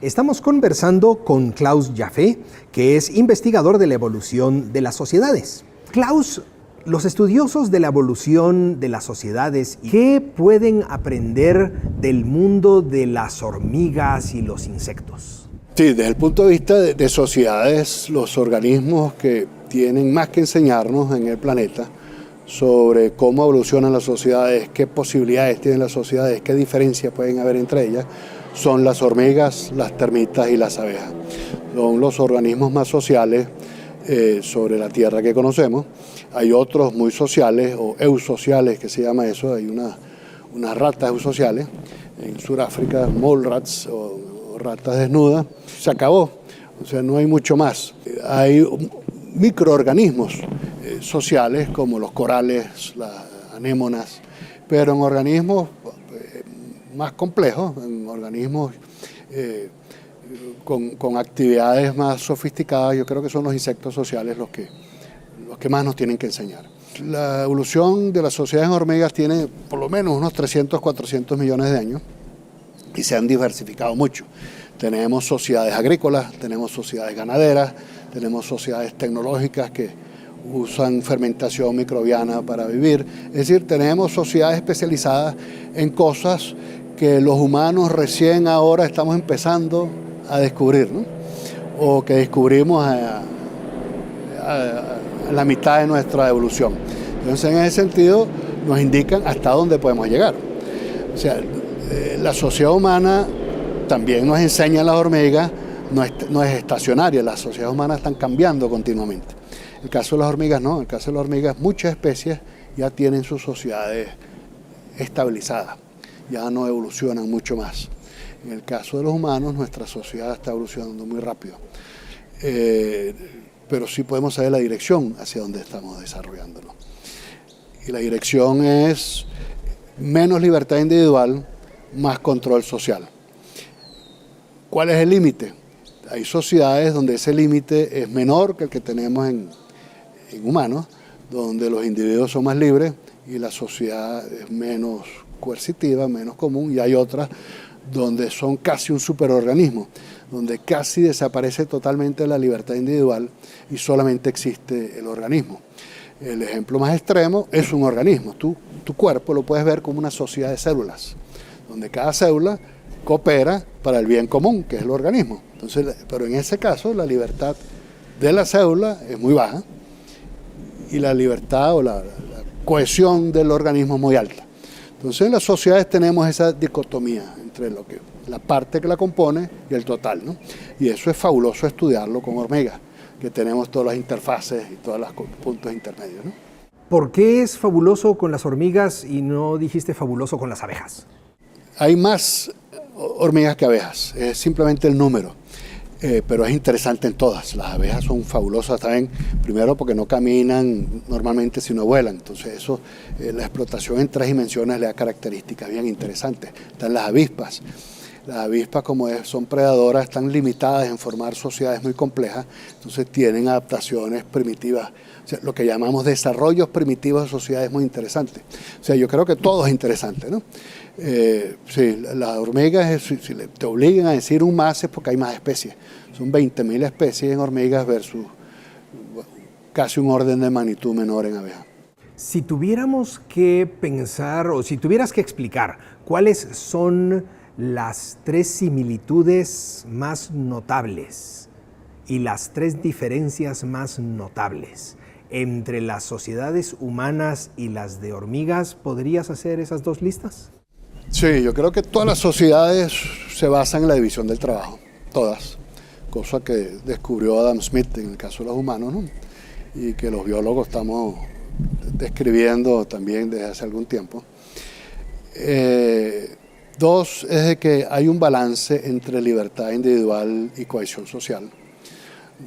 Estamos conversando con Klaus Jaffe, que es investigador de la evolución de las sociedades. Klaus, los estudiosos de la evolución de las sociedades, ¿qué pueden aprender del mundo de las hormigas y los insectos? Sí, desde el punto de vista de sociedades, los organismos que tienen más que enseñarnos en el planeta sobre cómo evolucionan las sociedades, qué posibilidades tienen las sociedades, qué diferencias pueden haber entre ellas, son las hormigas, las termitas y las abejas. Son los organismos más sociales sobre la Tierra que conocemos. Hay otros muy sociales o eusociales, que se llama eso. Hay unas ratas eusociales en Sudáfrica, mole rats o ratas desnudas. Se acabó, o sea, no hay mucho más. Hay microorganismos sociales como los corales, las anémonas, pero en organismos más complejos, en organismos con actividades más sofisticadas. Yo creo que son los insectos sociales los que más nos tienen que enseñar. La evolución de las sociedades en hormigas tiene por lo menos unos 300, 400 millones de años y se han diversificado mucho. Tenemos sociedades agrícolas, tenemos sociedades ganaderas, tenemos sociedades tecnológicas que usan fermentación microbiana para vivir. Es decir, tenemos sociedades especializadas en cosas que los humanos recién ahora estamos empezando a descubrir, ¿no? O que descubrimos a la mitad de nuestra evolución. Entonces, en ese sentido, nos indican hasta dónde podemos llegar. O sea, la sociedad humana también nos enseña a las hormigas, no es estacionaria, las sociedades humanas están cambiando continuamente. En el caso de las hormigas no, en el caso de las hormigas muchas especies ya tienen sus sociedades estabilizadas, ya no evolucionan mucho más. En el caso de los humanos nuestra sociedad está evolucionando muy rápido, pero sí podemos saber la dirección hacia donde estamos desarrollándonos. Y la dirección es menos libertad individual, más control social. ¿Cuál es el límite? Hay sociedades donde ese límite es menor que el que tenemos en humanos, donde los individuos son más libres y la sociedad es menos coercitiva, menos común, y hay otras donde son casi un superorganismo, donde casi desaparece totalmente la libertad individual y solamente existe el organismo. El ejemplo más extremo es un organismo. Tu cuerpo lo puedes ver como una sociedad de células, donde cada célula coopera para el bien común, que es el organismo. Entonces, pero en ese caso la libertad de la célula es muy baja y la libertad o la cohesión del organismo es muy alta. Entonces en las sociedades tenemos esa dicotomía entre la parte que la compone y el total, ¿no? Y eso es fabuloso estudiarlo con hormigas, que tenemos todas las interfaces y todos los puntos intermedios, ¿no? ¿Por qué es fabuloso con las hormigas y no dijiste fabuloso con las abejas? Hay más hormigas que abejas, es simplemente el número, pero es interesante en todas. Las abejas son fabulosas también, primero porque no caminan normalmente sino vuelan, entonces eso, la explotación en 3 dimensiones le da características bien interesantes. Están las avispas. Las avispas, como son predadoras, están limitadas en formar sociedades muy complejas, entonces tienen adaptaciones primitivas, o sea, lo que llamamos desarrollos primitivos de sociedades muy interesantes. O sea, yo creo que todo es interesante, ¿no? Sí, las hormigas, si te obligan a decir un más, es porque hay más especies. Son 20.000 especies en hormigas versus casi un orden de magnitud menor en abejas. Si tuviéramos que pensar, o si tuvieras que explicar, ¿cuáles son las 3 similitudes más notables y las 3 diferencias más notables entre las sociedades humanas y las de hormigas? ¿Podrías hacer esas 2 listas? Sí, yo creo que todas las sociedades se basan en la división del trabajo, todas, cosa que descubrió Adam Smith en el caso de los humanos, ¿no? Y que los biólogos estamos describiendo también desde hace algún tiempo. 2 es de que hay un balance entre libertad individual y cohesión social.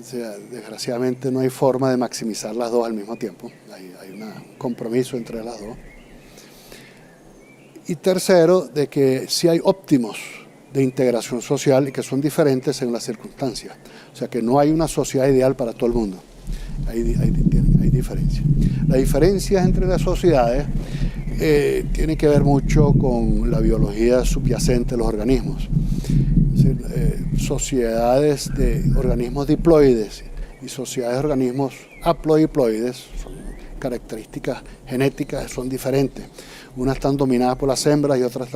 O sea, desgraciadamente no hay forma de maximizar las 2 al mismo tiempo, hay un compromiso entre las 2. Y tercero, de que sí hay óptimos de integración social y que son diferentes según las circunstancias. O sea, que no hay una sociedad ideal para todo el mundo. Hay diferencias. Las diferencias entre las sociedades tiene que ver mucho con la biología subyacente de los organismos. Es decir, sociedades de organismos diploides y sociedades de organismos haploidiploides, son características genéticas, son diferentes. Unas están dominadas por las hembras y otras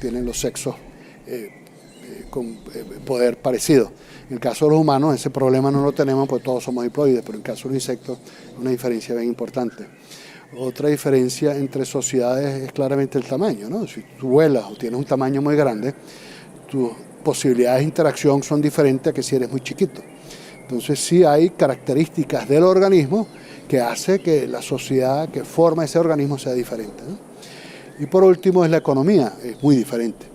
tienen los sexos con poder parecido. En el caso de los humanos ese problema no lo tenemos porque todos somos diploides, pero en el caso de los insectos es una diferencia bien importante. Otra diferencia entre sociedades es claramente el tamaño, ¿no? Si tú vuelas o tienes un tamaño muy grande, tus posibilidades de interacción son diferentes a que si eres muy chiquito. Entonces sí hay características del organismo que hace que la sociedad que forma ese organismo sea diferente, ¿no? Y por último es la economía, es muy diferente.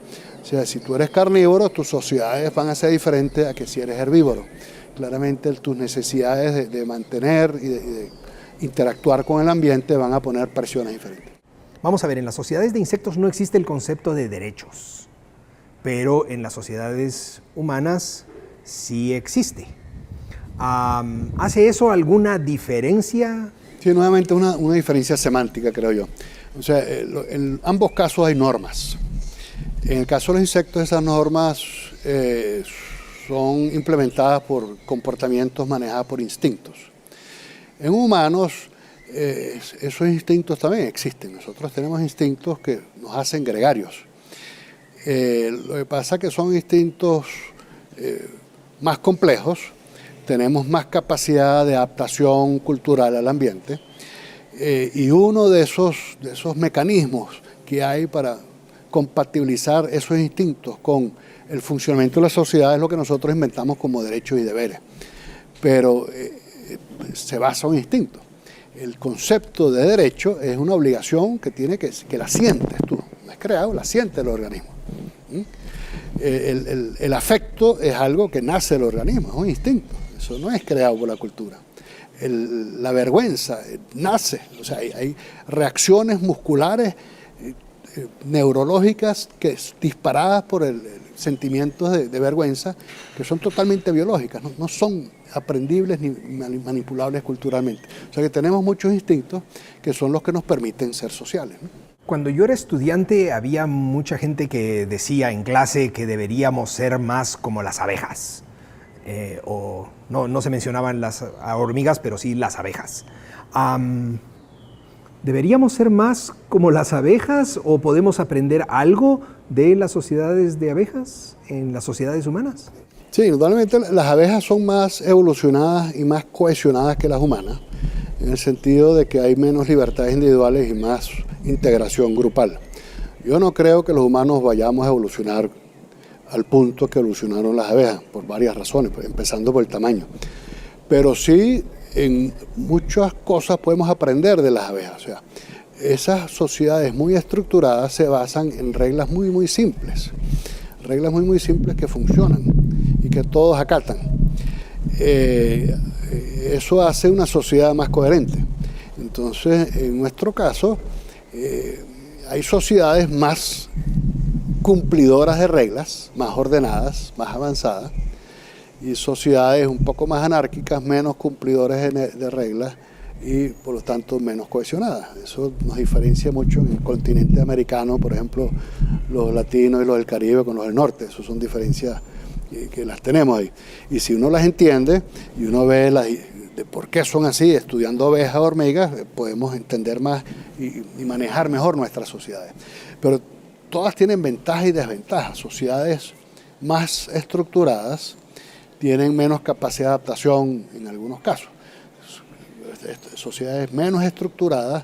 O sea, si tú eres carnívoro, tus sociedades van a ser diferentes a que si eres herbívoro. Claramente tus necesidades de mantener y de interactuar con el ambiente van a poner presiones diferentes. Vamos a ver, en las sociedades de insectos no existe el concepto de derechos, pero en las sociedades humanas sí existe. ¿Hace eso alguna diferencia? Sí, nuevamente una diferencia semántica, creo yo. O sea, en ambos casos hay normas. En el caso de los insectos, esas normas son implementadas por comportamientos manejados por instintos. En humanos, esos instintos también existen. Nosotros tenemos instintos que nos hacen gregarios. Lo que pasa es que son instintos más complejos, tenemos más capacidad de adaptación cultural al ambiente, y uno de esos mecanismos que hay para compatibilizar esos instintos con el funcionamiento de la sociedad es lo que nosotros inventamos como derechos y deberes. Pero se basa en instinto. El concepto de derecho es una obligación que la sientes tú, no es creado, la siente el organismo. El afecto es algo que nace del organismo, es un instinto, eso no es creado por la cultura. La vergüenza nace, o sea, hay reacciones musculares neurológicas disparadas por sentimientos de vergüenza que son totalmente biológicas, no son aprendibles ni manipulables culturalmente. O sea que tenemos muchos instintos que son los que nos permiten ser sociales, ¿no? Cuando yo era estudiante había mucha gente que decía en clase que deberíamos ser más como las abejas. O no se mencionaban las hormigas, pero sí las abejas. ¿Deberíamos ser más como las abejas o podemos aprender algo de las sociedades de abejas en las sociedades humanas? Sí, indudablemente las abejas son más evolucionadas y más cohesionadas que las humanas, en el sentido de que hay menos libertades individuales y más integración grupal. Yo no creo que los humanos vayamos a evolucionar al punto que evolucionaron las abejas, por varias razones, empezando por el tamaño. Pero sí, en muchas cosas podemos aprender de las abejas. O sea, esas sociedades muy estructuradas se basan en reglas muy, muy simples. Reglas muy, muy simples que funcionan y que todos acatan. Eso hace una sociedad más coherente. Entonces, en nuestro caso, hay sociedades más cumplidoras de reglas, más ordenadas, más avanzadas, y sociedades un poco más anárquicas, menos cumplidoras de reglas y por lo tanto menos cohesionadas. Eso nos diferencia mucho en el continente americano, por ejemplo, los latinos y los del Caribe con los del norte. Eso son diferencias que las tenemos ahí. Y si uno las entiende y uno ve de por qué son así, estudiando abejas o hormigas, podemos entender más y manejar mejor nuestras sociedades. Pero todas tienen ventajas y desventajas. Sociedades más estructuradas tienen menos capacidad de adaptación en algunos casos. Sociedades menos estructuradas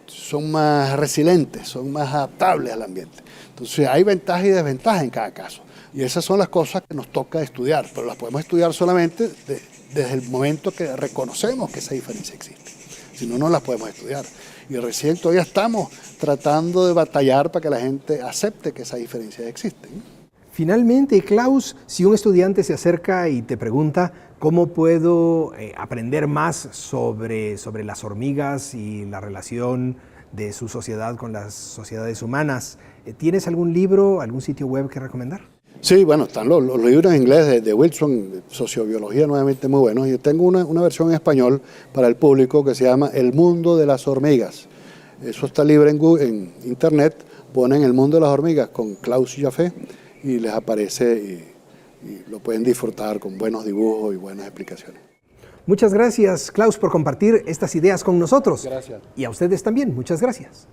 son más resilientes, son más adaptables al ambiente. Entonces hay ventajas y desventajas en cada caso. Y esas son las cosas que nos toca estudiar, pero las podemos estudiar solamente desde el momento que reconocemos que esa diferencia existe. Si no, no las podemos estudiar. Y recién todavía estamos tratando de batallar para que la gente acepte que esas diferencias existen. Finalmente, Klaus, si un estudiante se acerca y te pregunta cómo puedo aprender más sobre las hormigas y la relación de su sociedad con las sociedades humanas, ¿tienes algún libro, algún sitio web que recomendar? Sí, bueno, están los libros en inglés de Wilson, de sociobiología, nuevamente muy buenos. Yo tengo una versión en español para el público que se llama El mundo de las hormigas. Eso está libre en internet. Ponen El mundo de las hormigas con Klaus Jaffe y les aparece y lo pueden disfrutar con buenos dibujos y buenas explicaciones. Muchas gracias, Klaus, por compartir estas ideas con nosotros. Gracias. Y a ustedes también, muchas gracias.